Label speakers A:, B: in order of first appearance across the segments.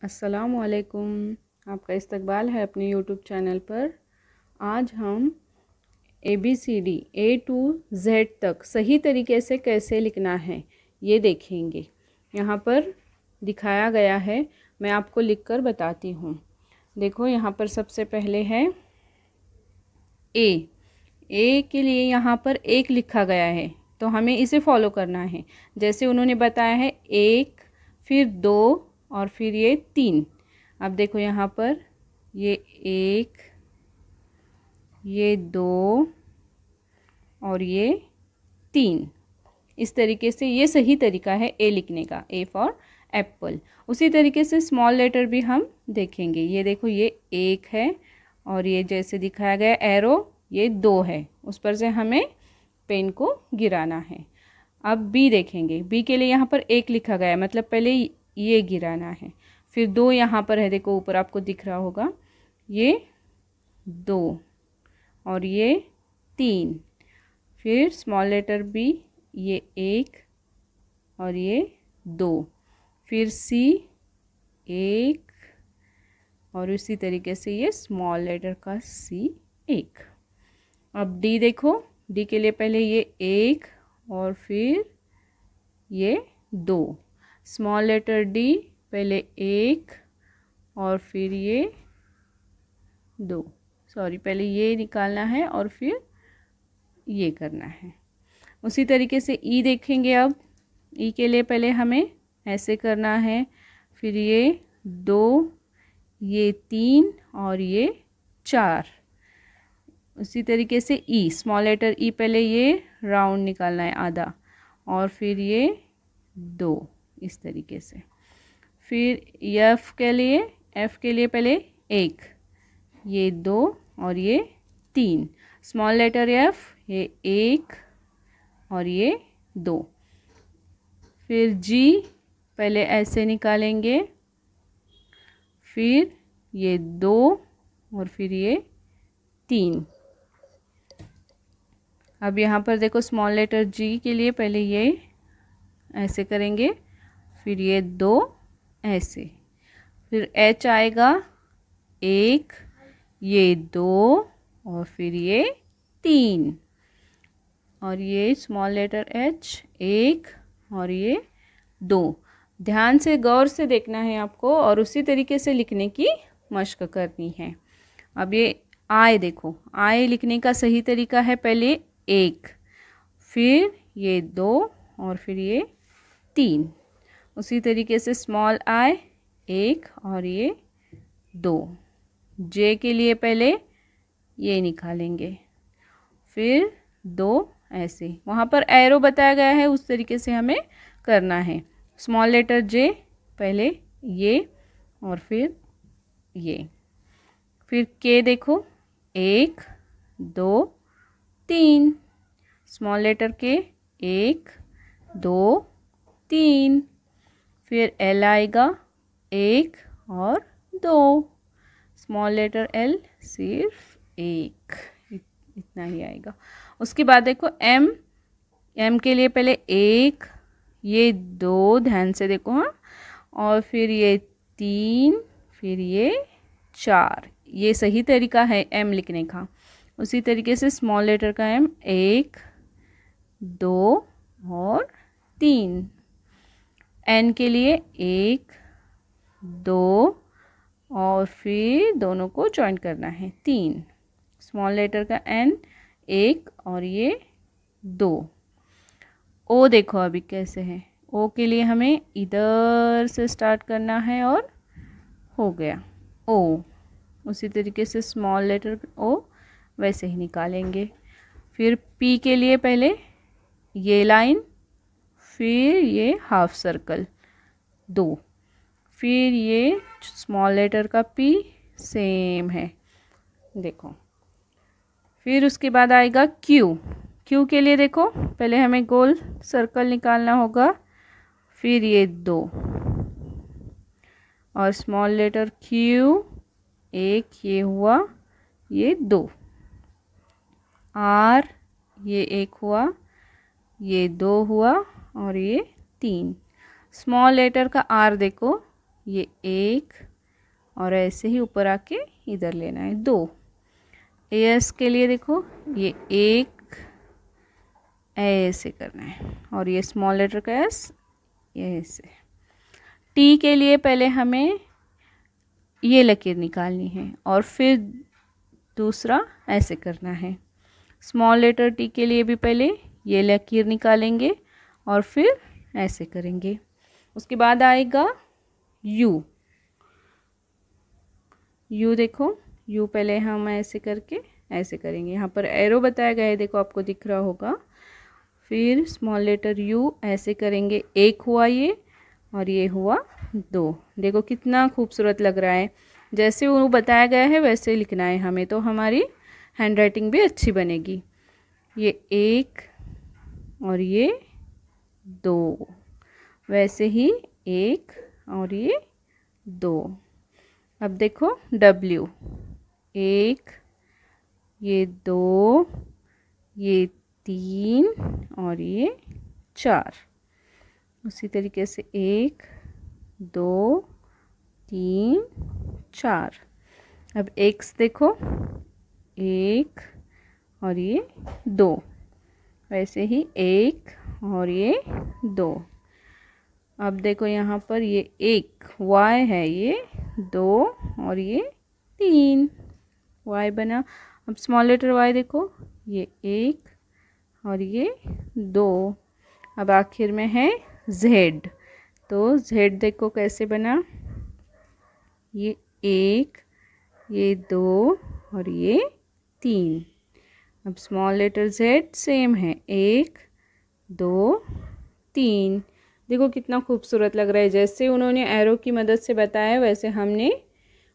A: अस्सलामुअलैकुम। आपका इस्तकबाल है अपने यूट्यूब चैनल पर। आज हम ABCD A to Z तक सही तरीके से कैसे लिखना है ये देखेंगे। यहाँ पर दिखाया गया है, मैं आपको लिखकर बताती हूँ। देखो यहाँ पर सबसे पहले है A। A के लिए यहाँ पर एक लिखा गया है, तो हमें इसे फॉलो करना है। जैसे उन्होंने बताया है एक, फिर दो और फिर ये तीन। अब देखो यहाँ पर ये एक, ये दो और ये तीन। इस तरीके से ये सही तरीका है ए लिखने का, ए फॉर एप्पल। उसी तरीके से स्मॉल लेटर भी हम देखेंगे। ये देखो ये एक है और ये जैसे दिखाया गया एरो, ये दो है, उस पर से हमें पेन को गिराना है। अब बी देखेंगे। बी के लिए यहाँ पर एक लिखा गया है, मतलब पहले ये गिराना है, फिर दो यहाँ पर है, देखो ऊपर आपको दिख रहा होगा, ये दो और ये तीन। फिर स्मॉल लेटर बी, ये एक और ये दो। फिर सी एक और इसी तरीके से ये स्मॉल लेटर का सी एक। अब डी देखो। डी के लिए पहले ये एक और फिर ये दो। स्मॉल लेटर डी, पहले एक और फिर ये दो, सॉरी पहले ये निकालना है और फिर ये करना है। उसी तरीके से ई देखेंगे। अब ई के लिए पहले हमें ऐसे करना है, फिर ये दो, ये तीन और ये चार। उसी तरीके से ई, स्मॉल लेटर ई, पहले ये राउंड निकालना है आधा और फिर ये दो, इस तरीके से। फिर एफ के लिए, एफ के लिए पहले एक, ये दो और ये तीन। स्मॉल लेटर एफ, ये एक और ये दो। फिर जी, पहले ऐसे निकालेंगे, फिर ये दो और फिर ये तीन। अब यहाँ पर देखो स्मॉल लेटर जी के लिए पहले ये ऐसे करेंगे, फिर ये दो ऐसे। फिर एच आएगा, एक, ये दो और फिर ये तीन। और ये स्मॉल लेटर एच, एक और ये दो। ध्यान से गौर से देखना है आपको और उसी तरीके से लिखने की मशक करनी है। अब ये आय देखो। आय लिखने का सही तरीका है पहले एक, फिर ये दो और फिर ये तीन। उसी तरीके से स्मॉल आई, एक और ये दो। जे के लिए पहले ये निकालेंगे, फिर दो ऐसे। वहाँ पर एरो बताया गया है, उस तरीके से हमें करना है। स्मॉल लेटर जे, पहले ये और फिर ये। फिर के देखो, एक, दो, तीन। स्मॉल लेटर के, एक, दो, तीन। फिर एल आएगा, एक और दो। स्मॉल लेटर एल, सिर्फ एक, इतना ही आएगा। उसके बाद देखो एम। एम के लिए पहले एक, ये दो, ध्यान से देखो हाँ, और फिर ये तीन, फिर ये चार। ये सही तरीका है एम लिखने का। उसी तरीके से स्मॉल लेटर का एम, एक, दो और तीन। एन के लिए एक, दो और फिर दोनों को जॉइन करना है, तीन। स्मॉल लेटर का एन, एक और ये दो। ओ देखो अभी कैसे है। ओ के लिए हमें इधर से स्टार्ट करना है और हो गया ओ। उसी तरीके से स्मॉल लेटर ओ वैसे ही निकालेंगे। फिर पी के लिए पहले ये लाइन, फिर ये हाफ सर्कल, दो। फिर ये स्मॉल लेटर का पी, सेम है देखो। फिर उसके बाद आएगा क्यू। क्यू के लिए देखो पहले हमें गोल सर्कल निकालना होगा, फिर ये दो और स्मॉल लेटर क्यू, एक ये हुआ, ये दो। आर, ये एक हुआ, ये दो हुआ और ये तीन। स्मॉल लेटर का आर देखो, ये 1 और ऐसे ही ऊपर आके इधर लेना है 2। एस के लिए देखो ये 1 ऐसे करना है और ये स्मॉल लेटर का एस ऐसे। टी के लिए पहले हमें ये लकीर निकालनी है और फिर दूसरा ऐसे करना है। स्मॉल लेटर टी के लिए भी पहले ये लकीर निकालेंगे और फिर ऐसे करेंगे। उसके बाद आएगा यू। यू देखो, यू पहले हम ऐसे करके ऐसे करेंगे। यहाँ पर एरो बताया गया है, देखो आपको दिख रहा होगा। फिर स्मॉल लेटर यू ऐसे करेंगे, 1 हुआ ये और ये हुआ 2। देखो कितना खूबसूरत लग रहा है। जैसे वो बताया गया है वैसे लिखना है हमें, तो हमारी हैंडराइटिंग भी अच्छी बनेगी। ये 1 और ये 2, वैसे ही 1 और ये 2। अब देखो W, 1 ये 2 ये 3 और ये 4। उसी तरीके से 1 2 3 4। अब X देखो, 1 और ये 2, वैसे ही 1 और ये 2। अब देखो यहाँ पर ये 1 Y है, ये 2 और ये 3 Y बना। अब स्मॉल लेटर Y देखो, ये 1 और ये 2। अब आखिर में है Z, तो Z देखो कैसे बना, ये 1 ये 2 और ये 3। अब स्मॉल लेटर Z सेम है, 1 2 3। देखो कितना खूबसूरत लग रहा है। जैसे उन्होंने एरो की मदद से बताया वैसे हमने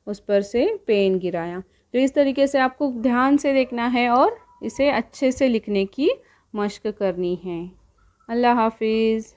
A: उस पर से पेन गिराया। तो इस तरीके से आपको ध्यान से देखना है और इसे अच्छे से लिखने की मश्क करनी है। अल्लाह हाफिज़।